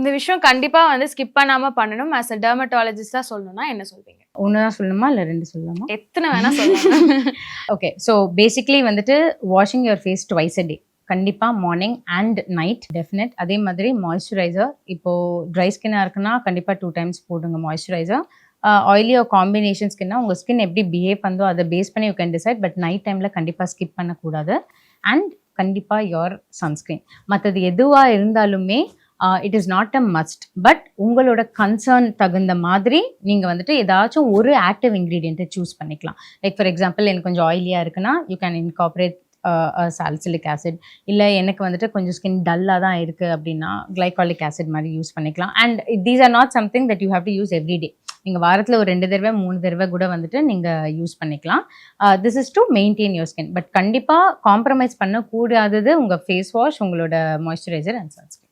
இந்த விஷயம் கண்டிப்பா வந்து ஸ்கிப் பண்ணாம பண்ணணும். ஆஸ் அ டெர்மட்டாலஜிஸ்டா சொல்லணும்னா என்ன சொல்வீங்க? ஒன்று தான் சொல்லணுமா இல்லை 2 சொல்லலாமா? எத்தனை வேணா சொல்லலாம். ஓகே, ஸோ பேசிக்லி வந்துட்டு washing your face twice a day. கண்டிப்பாக மார்னிங் அண்ட் நைட் டெஃபினட். அதே மாதிரி மாய்ஸ்சரைசர், இப்போது ட்ரை ஸ்கின்னாக இருக்குன்னா கண்டிப்பாக 2 டைம்ஸ் போடுங்க மாய்ஸ்சரைசர். ஆயிலி காம்பினேஷன் ஸ்கின்னா உங்கள் ஸ்கின் எப்படி பிஹேவ் பண்ணதோ அதை பேஸ் பண்ணி you can decide. But night டைமில் கண்டிப்பாக ஸ்கிப் பண்ணக்கூடாது. அண்ட் கண்டிப்பாக யோர் சன்ஸ்க்ரீன். மற்றது எதுவாக இருந்தாலுமே it is not a must. But உங்களோட கன்சர்ன் தகுந்த மாதிரி நீங்கள் வந்துட்டு ஏதாச்சும் ஒரு ஆக்டிவ் இன்க்ரீடியண்ட்டை சூஸ் பண்ணிக்கலாம். லைக் ஃபார் எக்ஸாம்பிள் எனக்கு கொஞ்சம் ஆயிலியாக இருக்குன்னா you can incorporate salicylic acid. இல்லை எனக்கு வந்துட்டு கொஞ்சம் ஸ்கின் டல்லாக தான் இருக்குது அப்படின்னா கிளைகாலிக் ஆசிட் மாதிரி யூஸ் பண்ணிக்கலாம். And these are not something that you have to use everyday. நீங்கள் வாரத்தில் ஒரு 2 தடவை 3 தடவை கூட வந்துட்டு நீங்கள் யூஸ் பண்ணிக்கலாம். This is to maintain your skin. But கண்டிப்பாக காம்ப்ரமைஸ் பண்ணக்கூடாதது உங்கள் ஃபேஸ் வாஷ், உங்களோட மாய்ஸ்சரைசர் அண்ட் சன்ஸ்கிரீன்.